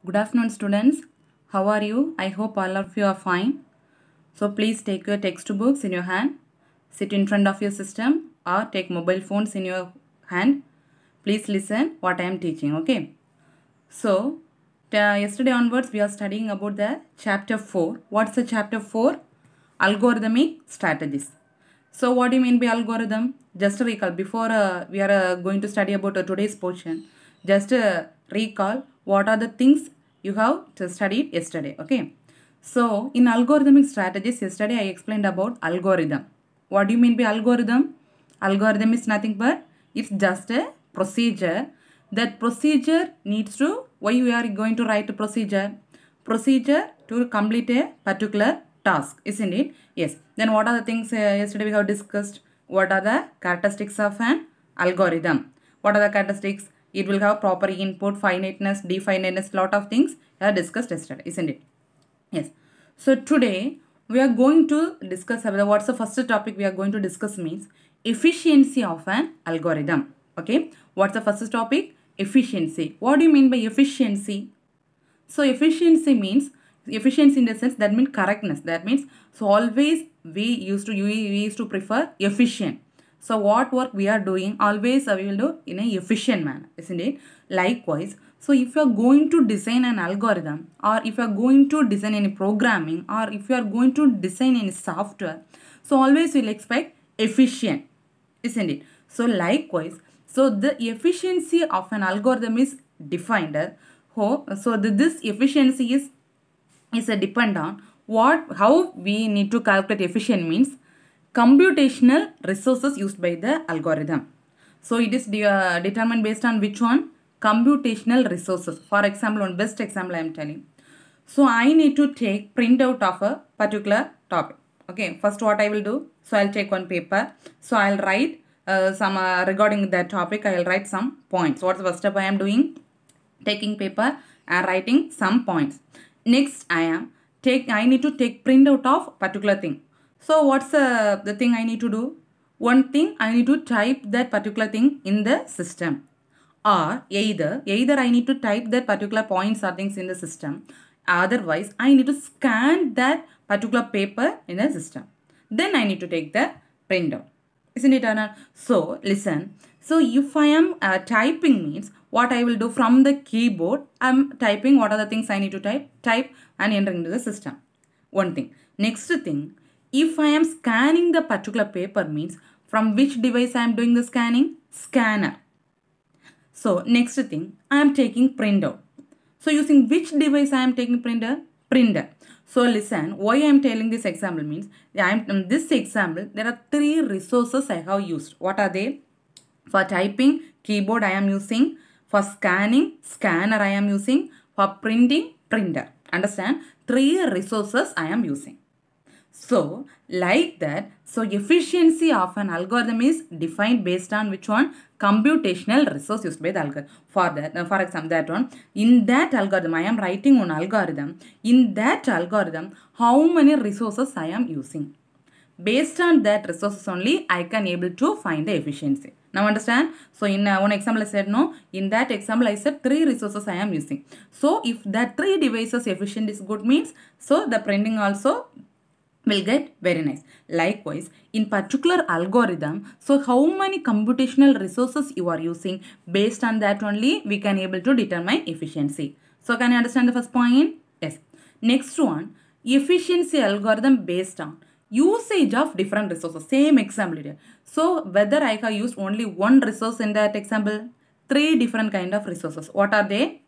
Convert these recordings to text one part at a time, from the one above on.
Good afternoon, students. How are you? I hope all of you are fine. So please take your textbooks in your hand, sit in front of your system, or take mobile phones in your hand. Please listen what I am teaching. Okay. So yesterday onwards we are studying about the chapter 4. What's the chapter 4? Algorithmic strategies. So what do you mean by algorithm? Just a recall before we are going to study about today's portion. Just recall what are the things you have studied yesterday. Okay. So in algorithmic strategies, yesterday I explained about algorithm. What do you mean by algorithm? Algorithm is nothing but it's just a procedure. That procedure needs to, why we are going to write a procedure? Procedure to complete a particular task, isn't it? Yes. Then what are the things yesterday we have discussed? What are the characteristics of an algorithm? What are the characteristics? It will have proper input, finiteness, definiteness, lot of things I have discussed yesterday, isn't it? Yes. So today we are going to discuss about what's the first topic we are going to discuss means efficiency of an algorithm. Okay. What's the first topic? Efficiency. What do you mean by efficiency? So efficiency means efficiency in the sense that means correctness. That means so always we used to prefer efficient. So what work we are doing always we will do in a efficient manner, isn't it? Likewise, so if you are going to design an algorithm or if you are going to design any programming or if you are going to design any software, so always we'll expect efficient, isn't it? So likewise, so the efficiency of an algorithm is defined as this efficiency is a depend on how we need to calculate efficient means computational resources used by the algorithm. So it is determined based on which one? Computational resources. For example, one best example I am telling. So I need to take printout of a particular topic. Okay, first what I will do? So I'll take one paper. So I'll write some regarding that topic. I'll write some points. What's the first step I am doing? Taking paper and writing some points. Next I need to take printout of particular thing. So what's the thing I need to do? One thing I need to type that particular thing in the system. Or either I need to type that particular points or things in the system. Otherwise, I need to scan that particular paper in the system. Then I need to take the printout. Isn't it, Anna? So, listen. So, if I am typing means what I will do from the keyboard, I am typing what are the things I need to type and enter into the system. One thing. Next thing, if I am scanning the particular paper means from which device I am doing the scanning? Scanner. So, next thing, I am taking printout. So, using which device I am taking printer? Printer. So, listen, why I am telling this example means, in this example, there are 3 resources I have used. What are they? For typing, keyboard I am using. For scanning, scanner I am using. For printing, printer. Understand? 3 resources I am using. So, like that, so efficiency of an algorithm is defined based on which one? Computational resource used by the algorithm. For that, for example, that one, in that algorithm, I am writing one algorithm. In that algorithm, how many resources I am using? Based on that resources only, I can able to find the efficiency. Now understand? So in one example I said no. In that example I said 3 resources I am using. So if that 3 devices efficient is good means, so the printing also will get very nice. Likewise, in particular algorithm, so how many computational resources you are using, based on that only we can able to determine efficiency. So can you understand the first point? Yes. Next one, efficiency algorithm based on usage of different resources. Same example here. So whether I have used only one resource in that example, 3 different kind of resources. What are they?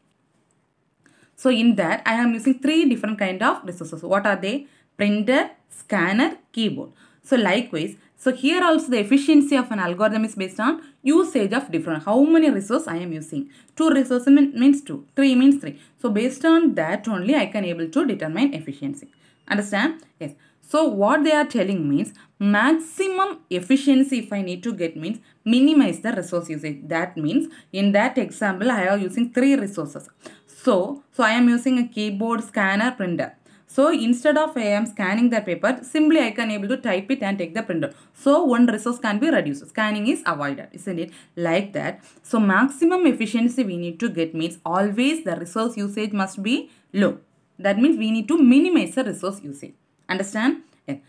So in that I am using 3 different kind of resources. What are they? Printer, scanner, keyboard. So likewise, so here also the efficiency of an algorithm is based on usage of different. How many resources I am using? 2 resources means 2. 3 means 3. So based on that only I can able to determine efficiency. Understand? Yes. So what they are telling means maximum efficiency if I need to get means minimize the resource usage. That means in that example I am using 3 resources. So I am using a keyboard, scanner, printer. So instead of I am scanning the paper, simply I can able to type it and take the printer. So one resource can be reduced. Scanning is avoided, isn't it? Like that. So maximum efficiency we need to get means always the resource usage must be low. That means we need to minimize the resource usage. Understand? Yeah.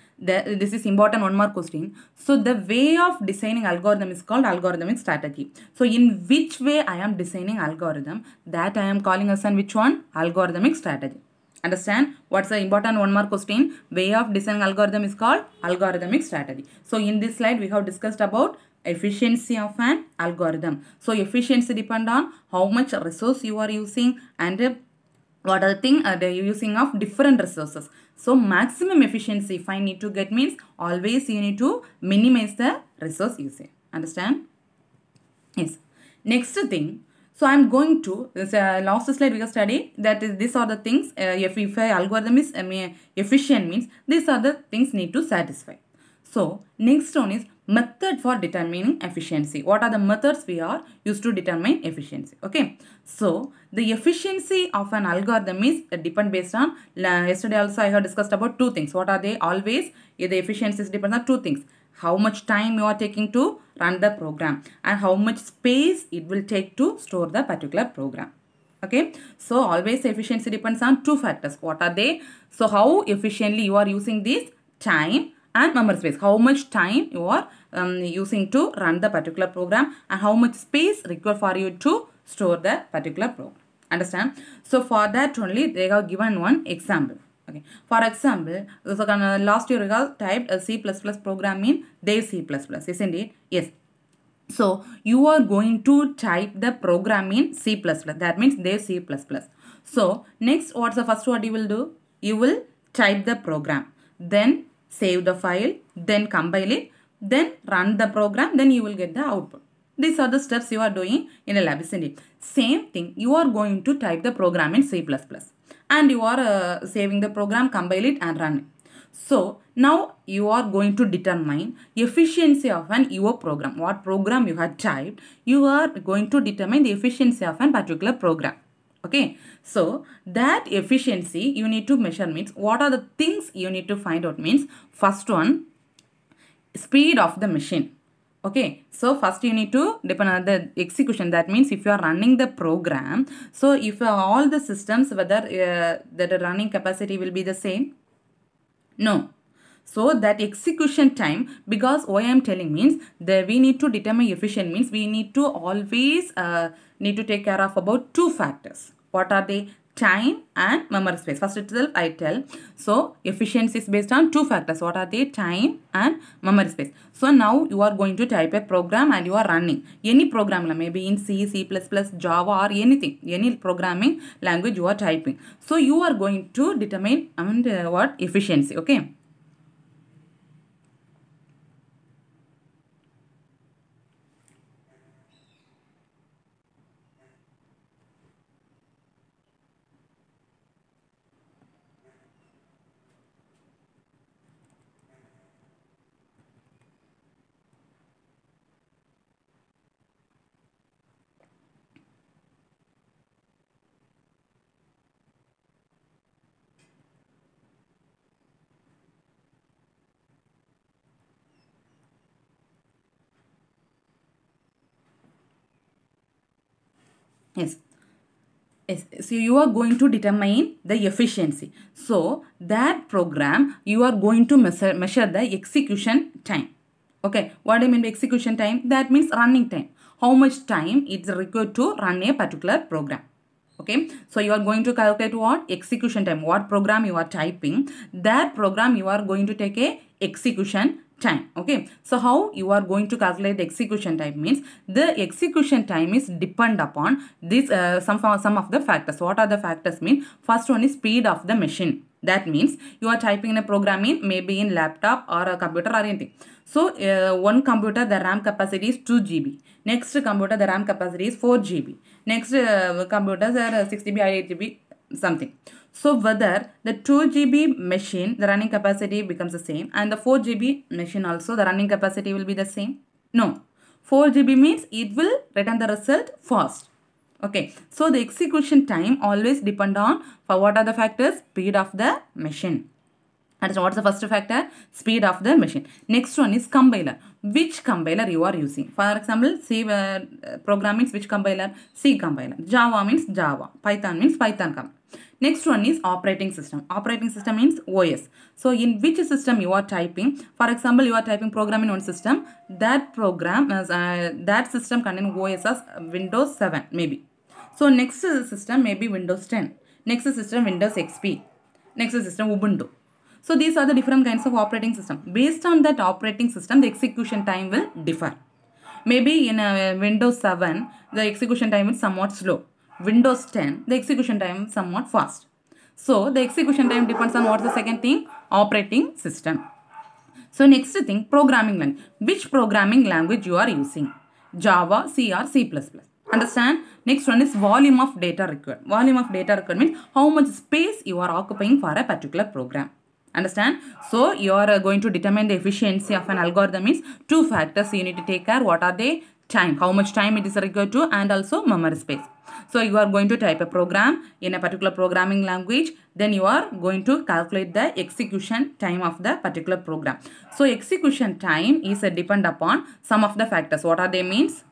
This is important, one more question. So the way of designing algorithm is called algorithmic strategy. So in which way I am designing algorithm, that I am calling as an which one? Algorithmic strategy. Understand? What's the important one more question? Way of designing algorithm is called algorithmic strategy. So in this slide we have discussed about efficiency of an algorithm. So efficiency depend on how much resource you are using and what are the thing they are using of different resources. So maximum efficiency if I need to get means always you need to minimize the resource usage. Understand? Yes. Next thing. So I am going to this last slide we have studied that is these are the things if an algorithm is efficient means these are the things need to satisfy. So next one is method for determining efficiency. What are the methods we are used to determine efficiency? Okay. So the efficiency of an algorithm is depend based on yesterday also I have discussed about two things. What are they? Always the efficiencies depend on two things. How much time you are taking to run the program and how much space it will take to store the particular program. Okay. So always efficiency depends on two factors. What are they? So how efficiently you are using this time and memory space. How much time you are using to run the particular program and how much space required for you to store the particular program. Understand? So for that only they have given one example. Okay. For example, so last year we have typed a C++ program in their C++, isn't it? Yes. So you are going to type the program in C++. That means their C++. So next, what's the first what you will do? You will type the program. Then save the file. Then compile it. Then run the program. Then you will get the output. These are the steps you are doing in a lab, isn't it? Same thing. You are going to type the program in C++. And you are saving the program, compile it and run it. So now you are going to determine efficiency of your program. What program you have typed, you are going to determine the efficiency of a particular program. Okay. So that efficiency you need to measure means what are the things you need to find out means first one, speed of the machine. Okay, so first you need to depend on the execution. That means if you are running the program, so if all the systems whether the running capacity will be the same? No. So that execution time, because why I am telling means that we need to determine efficient means we need to always need to take care of about two factors. What are they? Time and memory space. First itself I tell. So efficiency is based on two factors. What are they? Time and memory space. So now you are going to type a program and you are running any program, maybe in C, C++, Java or anything, any programming language you are typing. So you are going to determine what efficiency. Okay. Yes. Yes. So you are going to determine the efficiency. So that program you are going to measure the execution time. Okay. What do I mean by execution time? That means running time. How much time it's required to run a particular program. Okay. So you are going to calculate what? Execution time. What program you are typing. That program you are going to take a execution time. Okay. So how you are going to calculate the execution time means the execution time is depend upon this some of the factors. What are the factors mean? First one is speed of the machine. That means you are typing in a program in maybe in laptop or a computer or anything. So one computer the RAM capacity is 2 GB. Next computer the RAM capacity is 4 GB. Next computers are 6 GB or 8 GB something. So whether the 2 GB machine, the running capacity becomes the same and the 4 GB machine also the running capacity will be the same? No. 4 GB means it will return the result fast. Okay, so the execution time always depend on, for what are the factors? Speed of the machine. And so what's the first factor? Speed of the machine. Next one is compiler. Which compiler you are using? For example, C program means which compiler? C compiler. Java means Java. Python means Python compiler. Next one is operating system. Operating system means OS. So in which system you are typing? For example, you are typing program in one system. That program, that system contains OS as Windows 7 maybe. So next system may be Windows 10. Next system Windows XP. Next system Ubuntu. So these are the different kinds of operating system. Based on that operating system, the execution time will differ. Maybe in Windows 7, the execution time is somewhat slow. Windows 10, the execution time is somewhat fast. So the execution time depends on what's the second thing? Operating system. So next thing, programming language. Which programming language you are using? Java, C or C++. Understand? Next one is volume of data required. Volume of data required means how much space you are occupying for a particular program. Understand? So you are going to determine the efficiency of an algorithm means two factors you need to take care. What are they? Time. How much time it is required to, and also memory space. So you are going to type a program in a particular programming language. Then you are going to calculate the execution time of the particular program. So execution time is depend upon some of the factors. What are they means?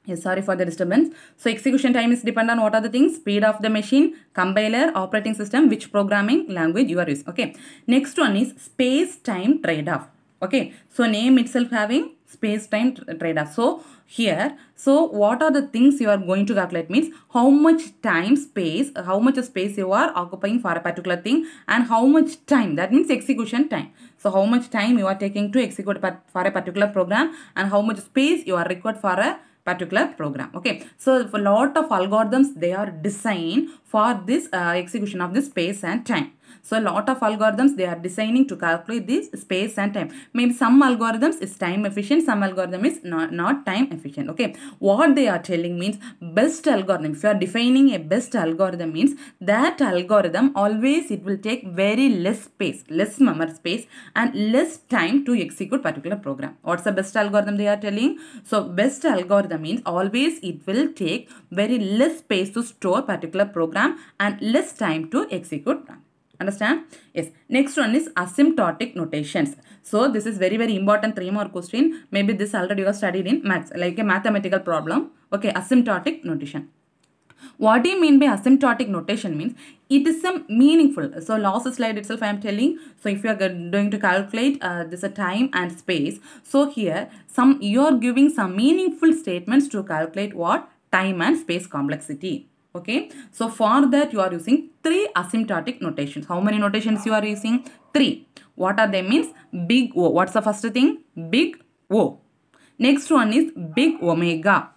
Yes, sorry for the disturbance. So execution time is dependent on what are the things? Speed of the machine, compiler, operating system, which programming language you are using. Okay. Next one is space-time trade-off. Okay. So name itself having space-time trade-off. So here, so what are the things you are going to calculate means how much time space, how much space you are occupying for a particular thing, and how much time, that means execution time. So how much time you are taking to execute for a particular program, and how much space you are required for a particular program. Okay, so a lot of algorithms, they are designed for this execution of this space and time. So a lot of algorithms, they are designing to calculate this space and time. Maybe some algorithms is time efficient, some algorithm is not time efficient. Okay, what they are telling means best algorithm. If you are defining a best algorithm means that algorithm always it will take very less space, less memory space, and less time to execute particular program. What's the best algorithm they are telling? So best algorithm means always it will take very less space to store particular program and less time to execute. Understand? Yes. Next one is asymptotic notations. So this is very important 3-mark question. Maybe this already you have studied in maths, like a mathematical problem. Okay, asymptotic notation. What do you mean by asymptotic notation means? It is some meaningful. So last slide itself I am telling. So if you are going to calculate this time and space. So here you are giving some meaningful statements to calculate what? Time and space complexity. Okay, so for that you are using 3 asymptotic notations. How many notations you are using? 3. What are they means? Big O. What's the first thing? Big O. Next one is big omega.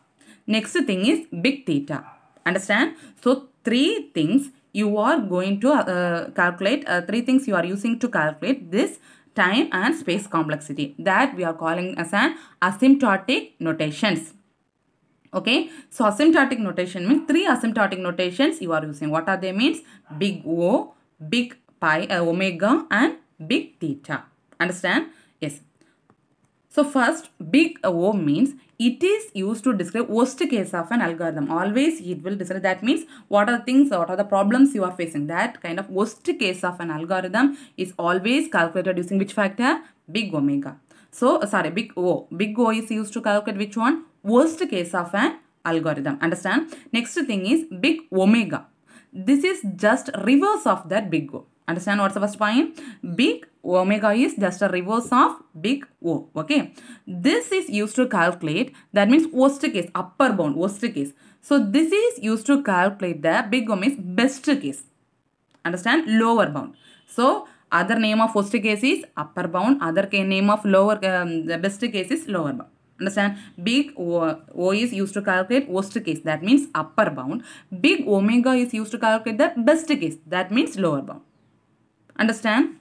Next thing is big theta. Understand? So 3 things you are going to calculate. 3 things you are using to calculate this time and space complexity. That we are calling as an asymptotic notations. Okay, so asymptotic notation means 3 asymptotic notations you are using. What are they means? Big O, big pi, omega, and big theta. Understand? Yes. So first, big O means it is used to describe worst case of an algorithm. Always it will describe, that means what are things, what are the problems you are facing. That kind of worst case of an algorithm is always calculated using which factor? Big omega. So sorry, big O. Big O is used to calculate which one? Worst case of an algorithm. Understand? Next thing is big omega. This is just reverse of that big O. Understand what's the first point? Big omega is just a reverse of big O. Okay. This is used to calculate, that means worst case, upper bound, worst case. So this is used to calculate the big O means best case. Understand? Lower bound. So other name of worst case is upper bound, other name of lower, the best case is lower bound. Understand? Big O is used to calculate worst case, that means upper bound. Big omega is used to calculate the best case, that means lower bound. Understand?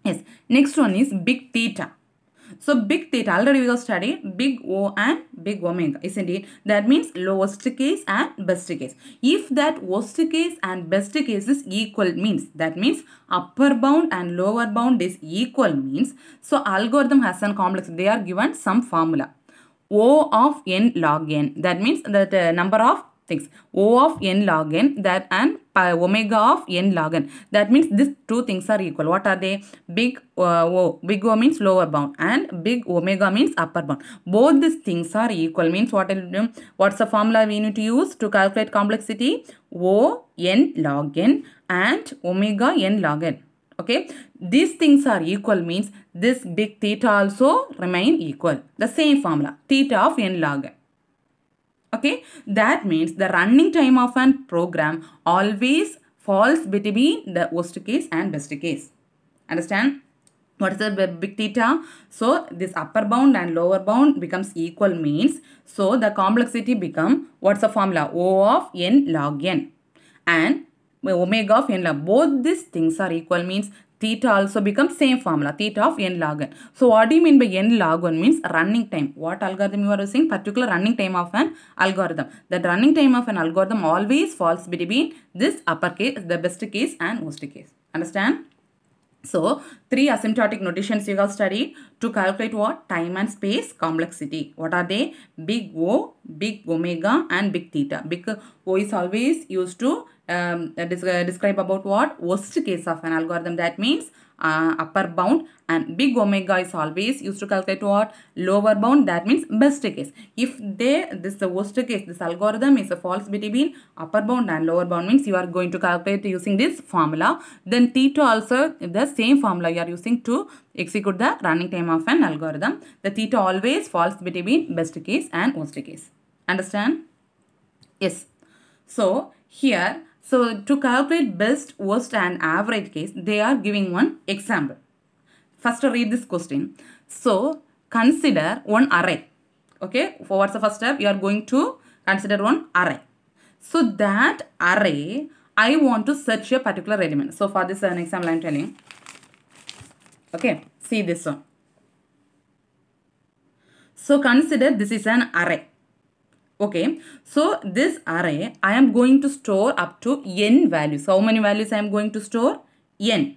Yes. Next one is big theta. So big theta, already we have studied big O and big omega, isn't it? That means lowest case and best case. If that worst case and best case is equal means, that means upper bound and lower bound is equal means, so algorithm has some complex, they are given some formula. O of n log n, that means that number of things, O of n log n, that and omega of n log n, that means these two things are equal. What are they? Big O, big O means lower bound and big omega means upper bound. Both these things are equal means what will do? What's the formula we need to use to calculate complexity? O n log n and omega n log n. Okay, these things are equal means this big theta also remain equal. The same formula, theta of n log n. Okay, that means the running time of a program always falls between the worst case and best case. Understand? What is the big theta? So this upper bound and lower bound becomes equal means, so the complexity become, what's the formula? O of n log n and omega of n log. Both these things are equal means theta also becomes same formula, theta of n log n. So what do you mean by n log n means running time. What algorithm you are using? Particular running time of an algorithm. That running time of an algorithm always falls between this upper case, the best case and worst case. Understand? So, three asymptotic notations you have studied to calculate what? Time and space complexity. What are they? Big O, big omega and big theta. Big O is always used to describe about what? Worst case of an algorithm. That means upper bound, and big omega is always used to calculate what? Lower bound, that means best case. If this the worst case, this algorithm is a false between upper bound and lower bound means you are going to calculate using this formula. Then theta also the same formula you are using to execute the running time of an algorithm. The theta always falls between best case and worst case. Understand? Yes. So here, so to calculate best, worst and average case, they are giving one example. First read this question. So consider one array. Okay, for what's the first step? You are going to consider one array. So that array, I want to search a particular element. So for this an example I am telling. Okay, see this one. So consider this is an array. Okay, so this array I am going to store up to n values. How many values I am going to store? N.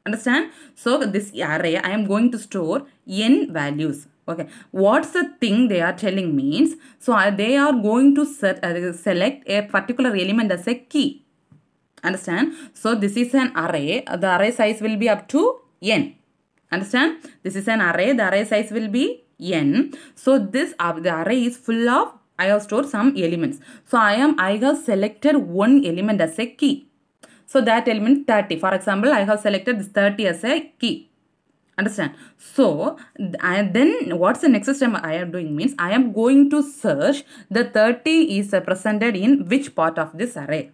Understand? So this array I am going to store n values. Okay, what's the thing they are telling means? So they are going to select a particular element as a key. Understand? So this is an array. The array size will be up to n. Understand? This is an array. The array size will be n. So this the array is full of, I have stored some elements. So I have selected one element as a key. So that element 30. For example, I have selected this 30 as a key. Understand? So then what's the next step I am doing means I am going to search the 30 is presented in which part of this array.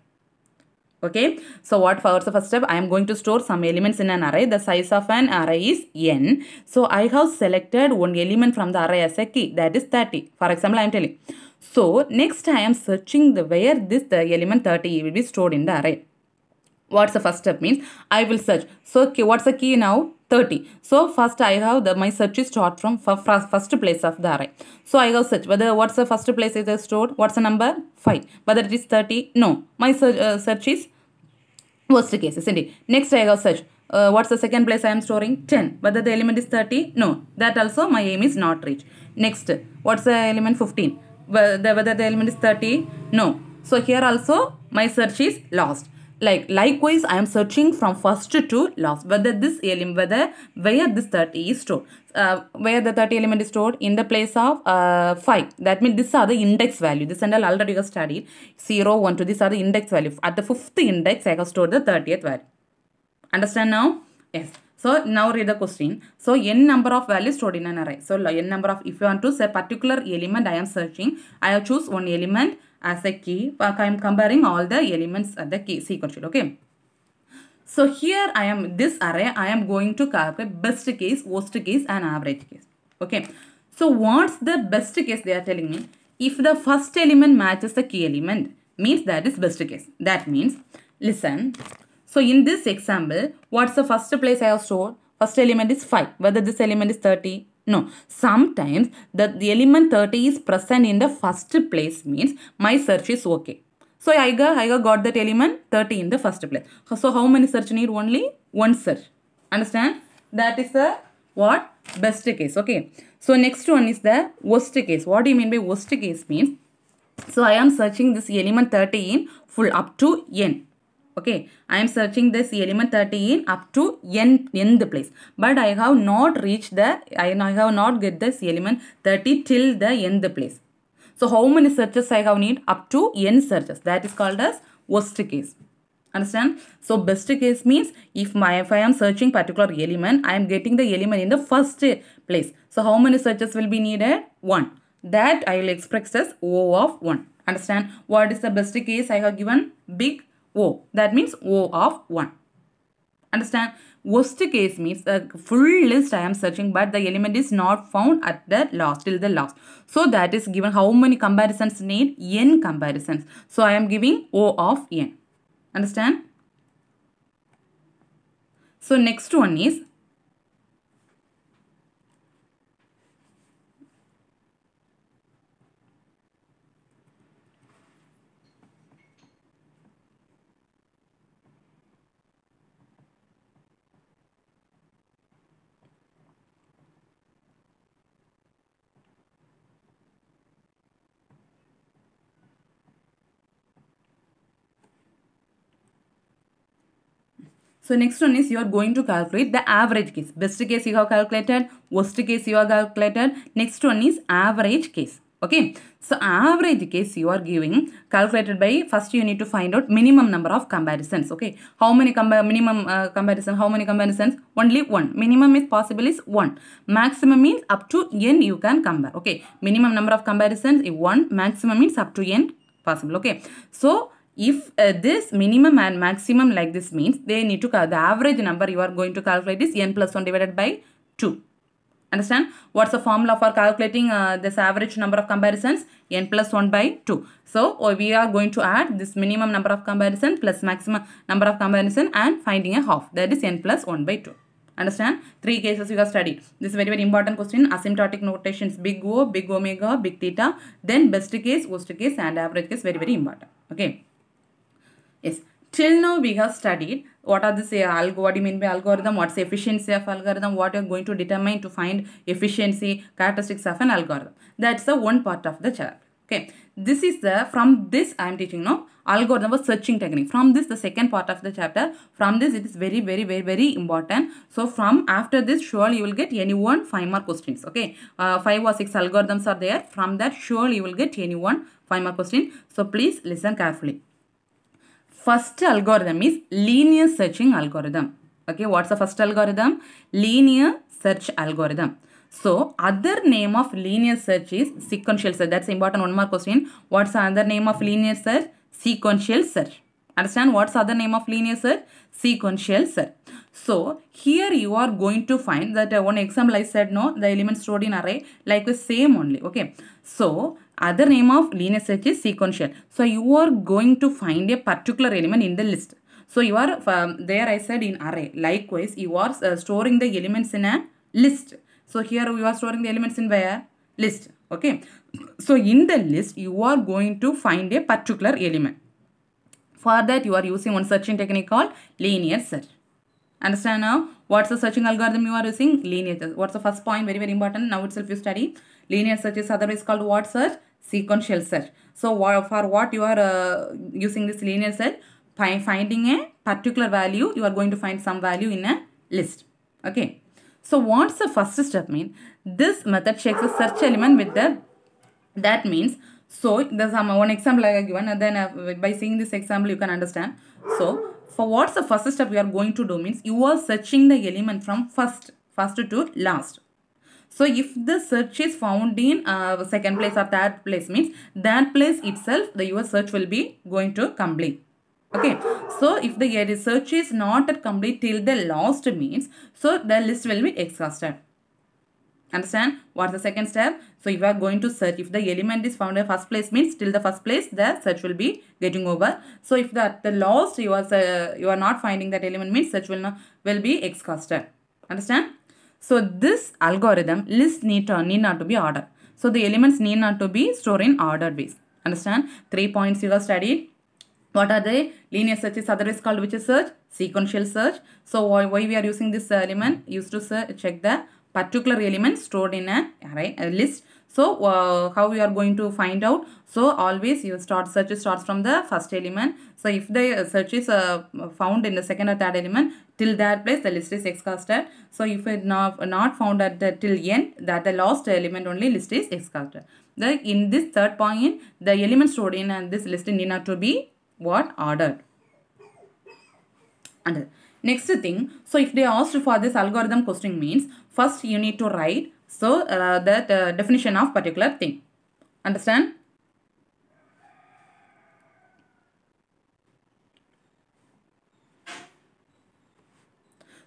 Okay, so what's the first step? I am going to store some elements in an array. The size of an array is n. So I have selected one element from the array as a key, that is 30. For example, I am telling. So next I am searching where the element 30 will be stored in the array. What's the first step means? I will search. So what's the key now? 30. So first I have my search is stored from first place of the array. So I have search whether what's the first place is stored? What's the number? 5. Whether it is 30? No. My search is worst case, isn't it? Next I have search. What's the second place I am storing? 10. Whether the element is 30? No. That also my aim is not reached. Next, what's the element? 15. Whether the element is 30? No. So here also my search is lost. Likewise, I am searching from first to last. Whether this element, where this 30 is stored. Where the 30 element is stored? In the place of 5. That means these are the index value. This and all already you have studied. 0, 1, 2. These are the index value. At the 5th index, I have stored the 30th value. Understand now? Yes. So now read the question. So n number of values stored in an array. So n number of, if you want to say particular element I am searching, I have choose one element as a key. I am comparing all the elements at the key sequential. Okay. So here I am, this array I am going to calculate best case, worst case and average case. Okay. So what's the best case they are telling me? If the first element matches the key element, means that is best case. That means, listen. So in this example, what's the first place I have stored? First element is 5. Whether this element is 30? No. Sometimes the element 30 is present in the first place means my search is okay. So I got that element 30 in the first place. So how many search need? Only one search. Understand? That is the what? Best case. Okay. So next one is the worst case. What do you mean by worst case means? So I am searching this element 30 in full up to n. Okay, I am searching this element 30 in up to nth place. But I have not reached the, I have not get this element 30 till the nth place. So how many searches I have need? Up to n searches. That is called as worst case. Understand? So best case means if I am searching particular element, I am getting the element in the first place. So how many searches will be needed? 1. That I will express as O of 1. Understand? What is the best case? I have given big O. That means O of 1. Understand? Worst case means the full list I am searching but the element is not found at the last, till the last. So that is given how many comparisons need? N comparisons. So I am giving O of n. Understand? So next one is so next one is you are going to calculate the average case. Best case you have calculated, worst case you have calculated. Next one is average case. Okay. So average case you are giving calculated by, first you need to find out minimum number of comparisons. Okay. How many minimum comparison? How many comparisons? Only 1. Minimum is possible is 1. Maximum means up to n you can compare. Okay. Minimum number of comparisons is 1. Maximum means up to n possible. Okay. So if this minimum and maximum like this means they need to the average number you are going to calculate is n plus 1 divided by 2. Understand? What's the formula for calculating this average number of comparisons? N plus 1 by 2. So we are going to add this minimum number of comparison plus maximum number of comparison and finding a half. That is n plus 1 by 2. Understand? 3 cases you have studied. This is very, very important question. Asymptotic notations, big O, big omega, big theta. Then best case, worst case and average case, very, very important. Okay. Yes, till now we have studied what are this what do you mean by algorithm, what's the efficiency of algorithm, what you are going to determine to find efficiency, characteristics of an algorithm. That's the one part of the chapter. Okay, this is the, from this I am teaching now algorithm or searching technique. From this the second part of the chapter, from this it is very, very, very, very important. So from after this surely you will get any 5 more questions. Okay, 5 or 6 algorithms are there. From that surely you will get any 5 more question. So please listen carefully. First algorithm is linear searching algorithm. Okay, what's the first algorithm? Linear search algorithm. So, other name of linear search is sequential search. That's important. One more question. What's the other name of linear search? Sequential search. Understand what's the other name of linear search? Sequential search. So, here you are going to find that one example I said no, the elements stored in array like the same only. Okay. So, other name of linear search is sequential. So, you are going to find a particular element in the list. So, you are there I said in array. Likewise, you are storing the elements in a list. So, here you are storing the elements in where? List. Okay. So, in the list, you are going to find a particular element. For that, you are using one searching technique called linear search. Understand now? What's the searching algorithm you are using? Linear search. What's the first point? Very, very important. Now itself you study. Linear search is otherwise called what search? Sequential search. So, for what you are using this linear search? Finding a particular value, you are going to find some value in a list. Okay. So, what's the first step mean? This method checks the search element with the, that means, so there's one example I have given and then by seeing this example you can understand. So, for what's the first step we are going to do means you are searching the element from first to last. So if the search is found in second place or third place means that place itself your search will be going to complete. Okay, so if the search is not complete till the last means, so the list will be exhausted. Understand what's the second step? So if you are going to search, if the element is found in first place means till the first place the search will be getting over. So if the last you are not finding that element means search will be exhausted. Understand? So this algorithm list need not to be ordered. So the elements need not to be stored in ordered ways. Understand? 3 points you have studied. What are they? Linear search is otherwise called which is search? Sequential search. So why we are using this element? Used to check the particular element stored in an array, a list. So how we are going to find out? So always you search starts from the first element. So if the search is found in the second or third element, till that place the list is exhausted. So if it not found at the till end, that the last element only list is exhausted. In this third point, the element stored in and this list need not to be what? Ordered. And next thing, so if they asked for this algorithm question means, first you need to write so that definition of particular thing. Understand?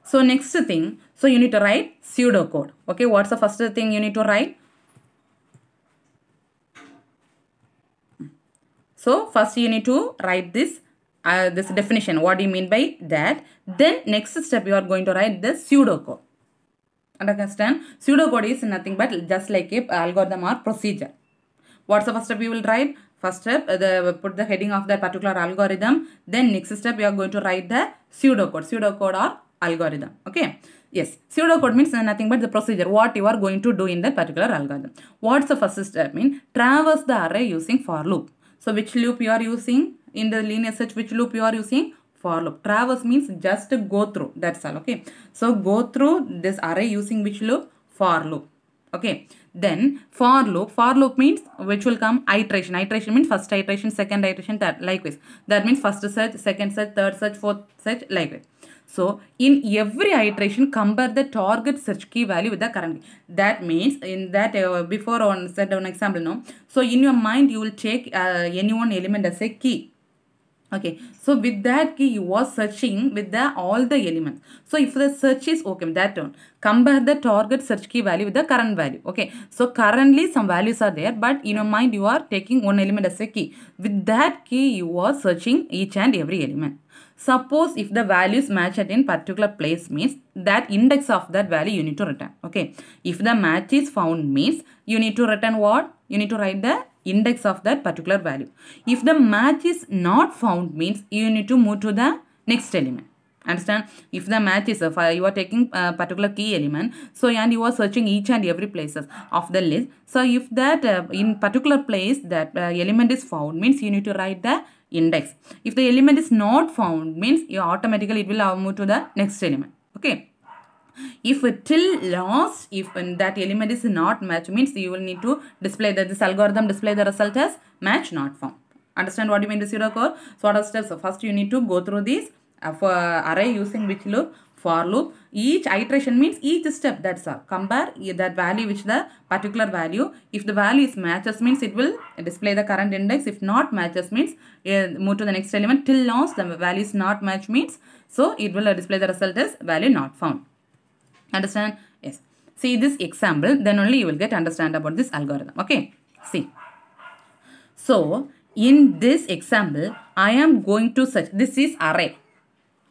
So next thing, so you need to write pseudocode. Okay, what's the first thing you need to write? So first you need to write this this definition. What do you mean by that? Then next step you are going to write the pseudocode. Understand? Pseudocode is nothing but just like a algorithm or procedure. What's the first step you will write? First step, put the heading of that particular algorithm. Then next step you are going to write the pseudocode or algorithm. Okay. Yes, pseudocode means nothing but the procedure, what you are going to do in that particular algorithm. What's the first step mean? Traverse the array using for loop. So which loop you are using? In the linear search, which loop you are using? For loop. Traverse means just go through. That's all. Okay. So go through this array using which loop? For loop. Okay. Then for loop means which will come? Iteration. Iteration means first iteration, second iteration, third. Likewise. That means first search, second search, third search, fourth search, likewise. So in every iteration, compare the target search key value with the current key. That means in that before on set down example, no. So in your mind you will take any one element as a key. Okay, so with that key you are searching with the all the elements. So if the search is okay, that one, compare the target search key value with the current value. Okay, so currently some values are there, but in your mind you are taking one element as a key. With that key you are searching each and every element. Suppose if the values match at in particular place means that index of that value you need to return. Okay, if the match is found means you need to return what? You need to write the index of that particular value. If the match is not found means you need to move to the next element. Understand? If the match is you are taking a particular key element, so and you are searching each and every places of the list. So if that in particular place that element is found means you need to write the index. If the element is not found means you automatically it will move to the next element. Okay. If till last, if that element is not match means you will need to display that this algorithm display the result as match not found. Understand what you mean the pseudocode? So what are steps? So first you need to go through this array using which loop? For loop. Each iteration means each step, that's all. Compare that value which the particular value. If the value is matches means it will display the current index. If not matches means move to the next element. Till last the value is not match means so it will display the result as value not found. Understand? Yes. See this example, then only you will get understand about this algorithm. Okay. See. So in this example, I am going to search. This is array.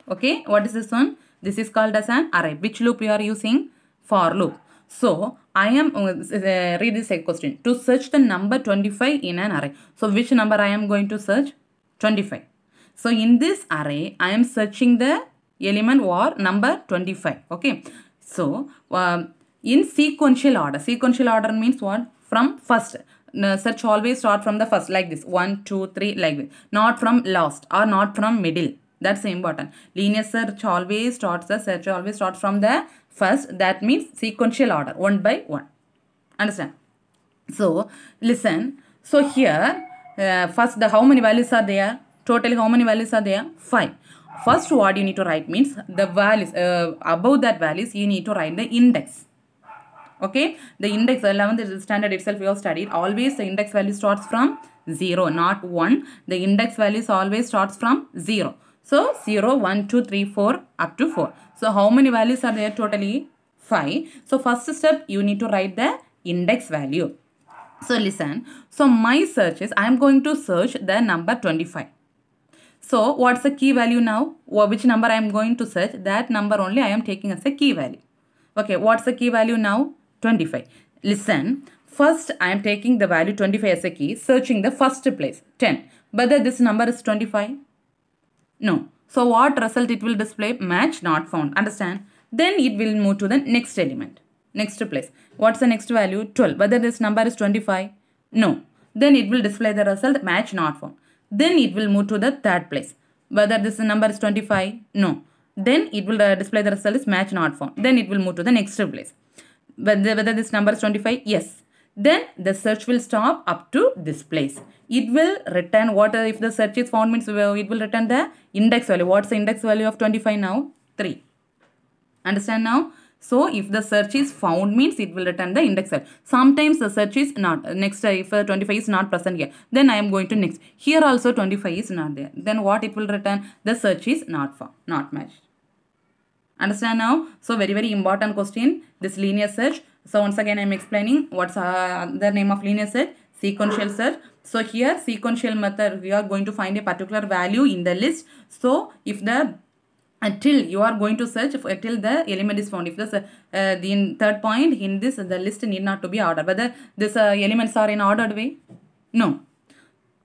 Okay. What is this one? This is called as an array. Which loop you are using? For loop. So I am read this question. To search the number 25 in an array. So which number I am going to search? 25. So in this array, I am searching the element or number 25. Okay. So in sequential order. Sequential order means what? From first. Search always start from the first like this. 1, 2, 3 like this. Not from last or not from middle. That's important. Linear search always starts from the first. That means sequential order, one by one. Understand? So listen. So here first how many values are there? Totally how many values are there? 5. first what you need to write means the values, above that values you need to write the index. Okay, the index 11th standard itself we have studied. Always the index value starts from 0, not 1. The index values always starts from 0. So 0, 1, 2, 3, 4 up to 4. So how many values are there totally? 5. So first step you need to write the index value. So listen. So my search is I am going to search the number 25. So what's the key value now? Which number I am going to search? That number only I am taking as a key value. Okay, what's the key value now? 25. Listen, first I am taking the value 25 as a key, searching the first place, 10. Whether this number is 25? No. So what result it will display? Match not found. Understand? Then it will move to the next element, next place. What's the next value? 12. Whether this number is 25? No. Then it will display the result match not found. Then it will move to the third place. Whether this number is 25? No. Then it will display the result is match not found. Then it will move to the next place. Whether this number is 25? Yes. Then the search will stop up to this place. It will return what if the search is found means it will return the index value. What's the index value of 25 now? 3. Understand now? So if the search is found means it will return the index value. Sometimes the search is not. Next if 25 is not present here, then I am going to next. Here also 25 is not there. Then what it will return? The search is not found, not matched. Understand now? So very important question, this linear search. So once again I am explaining what's the name of linear search. Sequential search. So here sequential method we are going to find a particular value in the list. So if the until you are going to search till the element is found. If this the third point in this the list need not to be ordered. Whether these elements are in ordered way? No.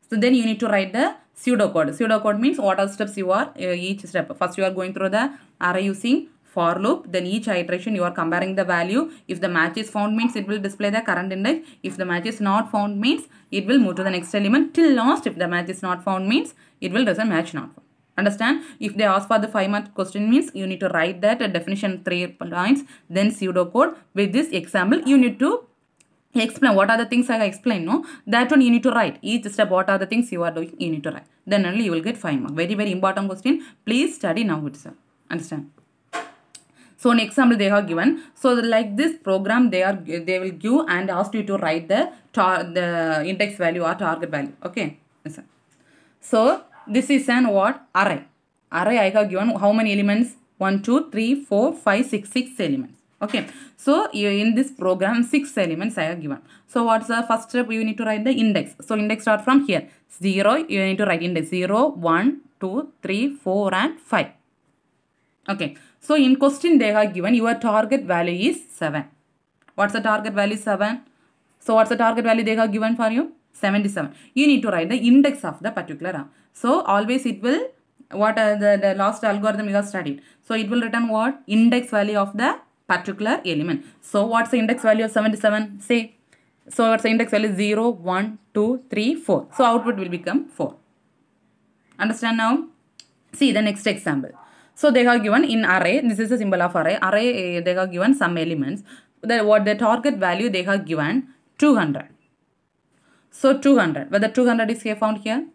So then you need to write the pseudocode. Pseudocode means what are steps you are each step. First you are going through the array using for loop. Then each iteration you are comparing the value. If the match is found means it will display the current index. If the match is not found means it will move to the next element till last. If the match is not found means it will return match not found. Understand? If they ask for the 5-mark question means you need to write that definition 3 lines, then pseudocode. With this example you need to explain what are the things I explained. No, that one you need to write each step. What are the things you are doing? You need to write. Then only you will get 5 marks. Very important question. Please study now itself. Understand? So an example they have given. So like this program they will give and ask you to write the index value or target value. Okay. Listen. So this is an what? Array. Array I have given how many elements? 1, 2, 3, 4, 5, 6 elements. Okay. So in this program 6 elements I have given. So what's the first step? You need to write the index. So index start from here. 0 you need to write index 0, 1, 2, 3, 4 and 5. Okay. So in question they have given your target value is 7. What's the target value? 7. So what's the target value they have given for you? 77. You need to write the index of the particular. So always it will, what the last algorithm you have studied. So it will return what? Index value of the particular element. So what's the index value of 77? Say. So what's the index value? 0, 1, 2, 3, 4. So output will become 4. Understand now? See the next example. So they have given in array, this is a symbol of array. Array they have given some elements. What the target value they have given? 200. So 200. Whether 200 is here found here?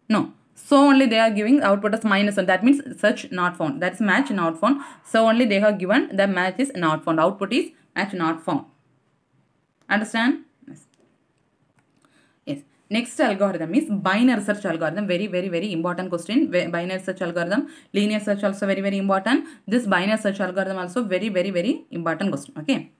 No. So only they are giving output as -1. That means search not found. That's match not found. So only they have given the match is not found. Output is match not found. Understand? Yes. Yes. Next algorithm is binary search algorithm. Very important question. Binary search algorithm. Linear search also very important. This binary search algorithm also very important question. Okay.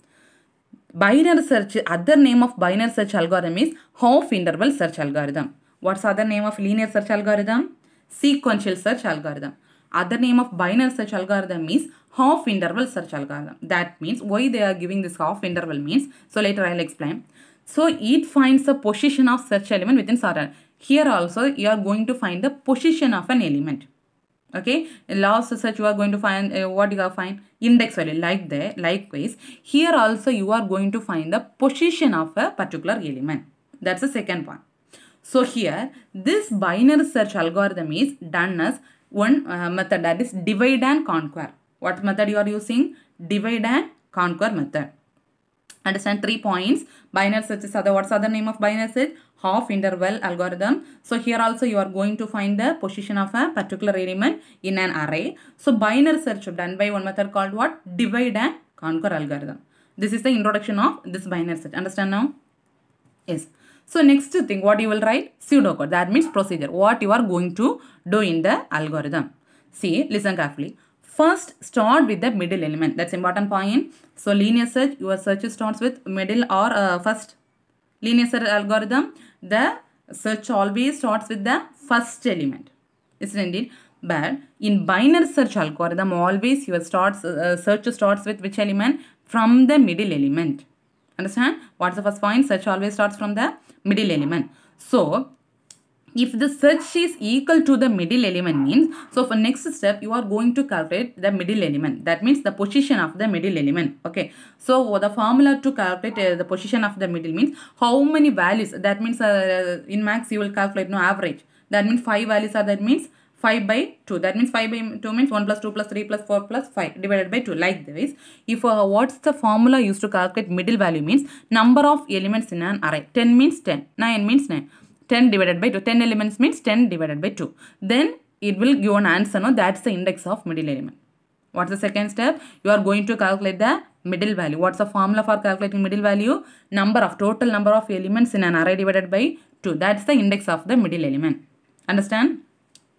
Binary search, other name of binary search algorithm is half interval search algorithm. What's other name of linear search algorithm? Sequential search algorithm. Other name of binary search algorithm is half interval search algorithm. That means why they are giving this half interval means, so later I will explain. So it finds the position of search element within sorted. Here also you are going to find the position of an element. Okay, last search you are going to find what you are find index value likewise here also you are going to find the position of a particular element. That's the second point. So here this binary search algorithm is done as one method, that is divide and conquer. What method you are using? Divide and conquer method. Understand 3 points. Binary search is other. What's the other name of binary search? Half interval algorithm. So here also you are going to find the position of a particular element in an array. So binary search done by one method called what? Divide and conquer algorithm. This is the introduction of this binary search. Understand now? Yes. So next thing, what you will write? Pseudocode. That means procedure. What you are going to do in the algorithm. See, listen carefully. First, start with the middle element. That's important point. So linear search, your search starts with middle or first. Linear search algorithm, the search always starts with the first element. Isn't it? But in binary search algorithm, always your search starts with which element? From the middle element. Understand? What's the first point? Search always starts from the middle element. So, if the search is equal to the middle element means, so for next step, you are going to calculate the middle element. That means the position of the middle element. Okay. So, the formula to calculate the position of the middle means how many values. That means in max you will calculate no average. That means 5 values are that means 5 by 2. That means 5 by 2 means 1 plus 2 plus 3 plus 4 plus 5 divided by 2. Like this. If what's the formula used to calculate middle value means number of elements in an array. 10 means 10. 9 means 9. 10 divided by 2. 10 elements means 10 divided by 2. Then it will give an answer. No? That's the index of middle element. What's the second step? You are going to calculate the middle value. What's the formula for calculating middle value? Total number of elements in an array divided by 2. That's the index of the middle element. Understand?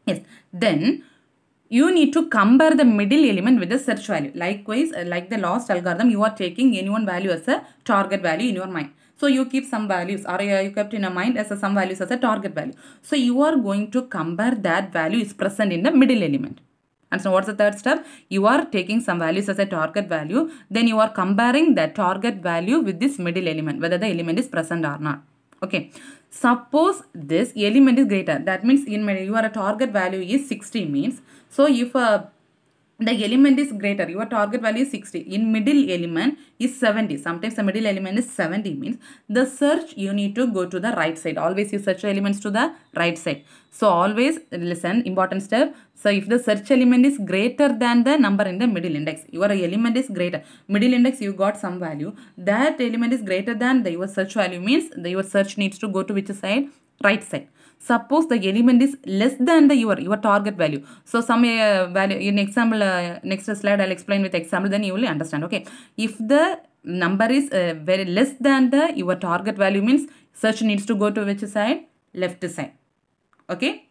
Yes. Then you need to compare the middle element with the search value. Likewise, like the last algorithm, you are taking any one value as a target value in your mind. So you keep some values or you kept in your mind as some values as a target value. So you are going to compare that value is present in the middle element. And so what's the third step? You are taking some values as a target value. Then you are comparing that target value with this middle element, whether the element is present or not. Okay. Suppose this element is greater. That means in your target value is 60 means. So if the element is greater, your target value is 60. In middle element is 70. Sometimes the middle element is 70 means the search you need to go to the right side. Always you search elements to the right side. So always listen, important step. So if the search element is greater than the number in the middle index, your element is greater. Middle index you got some value. That element is greater than your search value means your search needs to go to which side? Right side. Suppose the element is less than the your target value. So some value in example, next slide I'll explain with example, then you will understand. Okay. If the number is very less than the your target value means search needs to go to which side? Left side. Okay.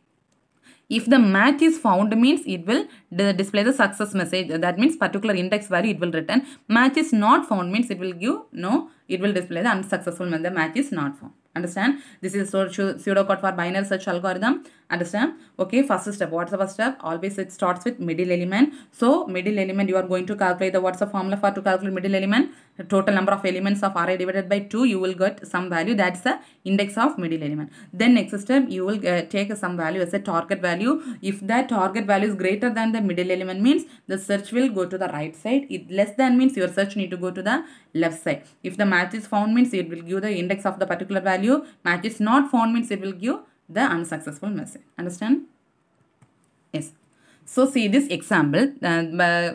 If the match is found means it will display the success message. That means particular index value it will return. Match is not found means it will give no, it will display the unsuccessful method. The match is not found. Understand? This is pseudocode for binary search algorithm. Understand? Okay, first step. What's the first step? Always it starts with middle element. So middle element you are going to calculate the what's the formula for to calculate middle element? The total number of elements of array divided by 2. You will get some value. That's the index of middle element. Then next step you will take some value as a target value. If that target value is greater than the middle element means the search will go to the right side. It less than means your search need to go to the left side. If the match is found means it will give the index of the particular value. Match is not found means it will give the unsuccessful message. Understand? Yes. So see this example.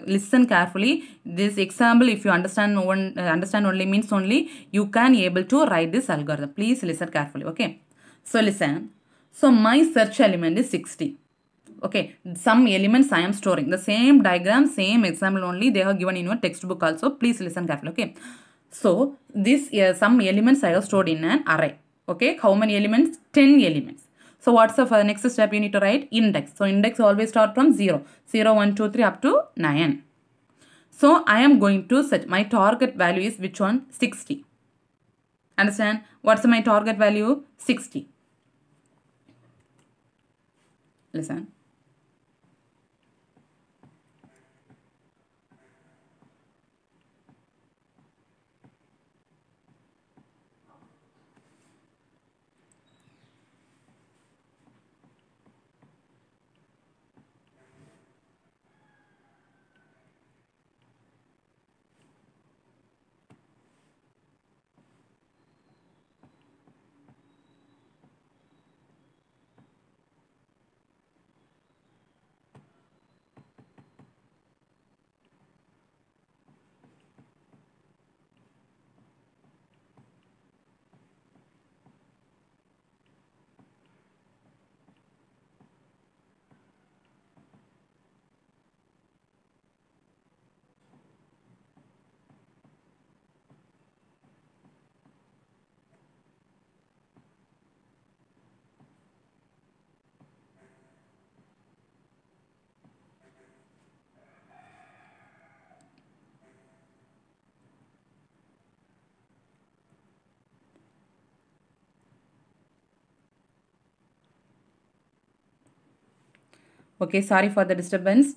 Listen carefully. This example, if you understand understand only means only you can able to write this algorithm. Please listen carefully. Okay. So listen. So my search element is 60. Okay. Some elements I am storing. The same diagram, same example only they have given in your textbook also. Please listen carefully. Okay. So this some elements I have stored in an array. Okay. How many elements? 10 elements. So what's the next step you need to write? Index. So index always start from 0. 0, 1, 2, 3 up to 9. So I am going to set my target value is which one? 60. Understand? What's my target value? 60. Listen. Okay, sorry for the disturbance.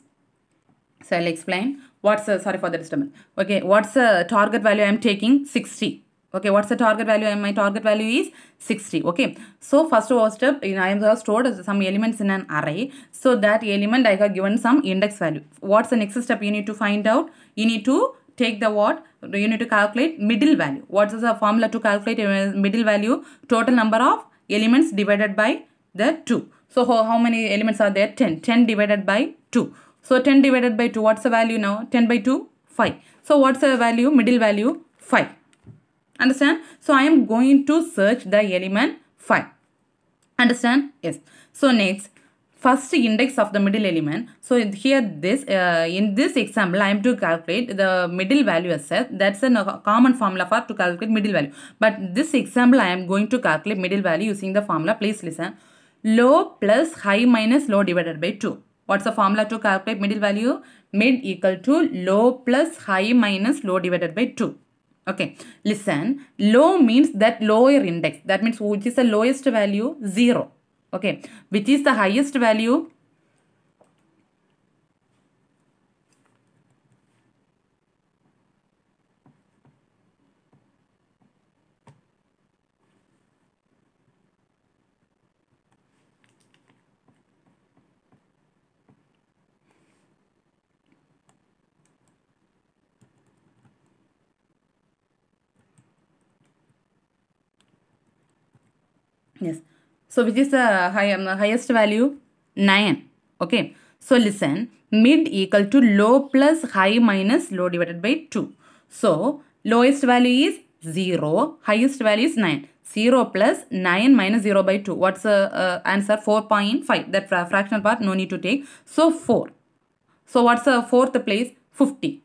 So I'll explain. Sorry for the disturbance. Okay, what's the target value I'm taking? 60. Okay, what's the target value? My target value is 60. Okay, so first of all step, I have stored some elements in an array. So that element I have given some index value. What's the next step you need to find out? You need to take the what? You need to calculate middle value. What is the formula to calculate middle value? Total number of elements divided by the 2. So how many elements are there? 10. 10 divided by 2. So 10 divided by 2, what's the value now? 10 by 2, 5. So what's the value? Middle value? 5. Understand? So I am going to search the element 5. Understand? Yes. So next, first index of the middle element. So here this, in this example, I am to calculate the middle value as such. That's a common formula for to calculate middle value. But this example, I am going to calculate middle value using the formula. Please listen. Low plus high minus low divided by 2. What's the formula to calculate middle value? Mid equal to low plus high minus low divided by 2. Okay, listen. Low means that lower index. That means which is the lowest value? 0. Okay, which is the highest value? Yes. So which is the highest value? 9. Okay. So listen. Mid equal to low plus high minus low divided by 2. So lowest value is 0. Highest value is 9. 0 plus 9 minus 0 by 2. What's the answer? 4.5. That fractional part no need to take. So 4. So what's the fourth place? 50.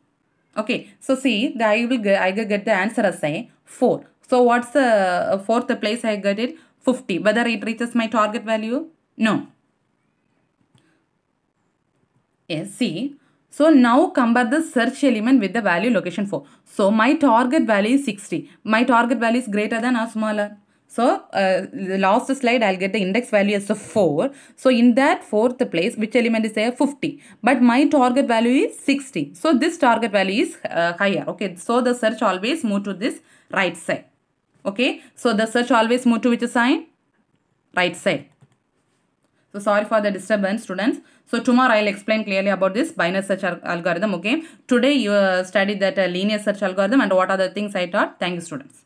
Okay. So see, I get the answer as 4. So what's the fourth place I get it? 50. Whether it reaches my target value? No. Yes, see. So now compare the search element with the value location 4. So my target value is 60. My target value is greater than or smaller. So the last slide I'll get the index value as 4. So in that fourth place, which element is there? 50. But my target value is 60. So this target value is higher. Okay. So the search always move to this right side. Okay. So the search always move to which sign? Right side. So sorry for the disturbance, students. So tomorrow I'll explain clearly about this binary search algorithm. Okay. Today you studied that linear search algorithm and what are the things I taught. Thank you, students.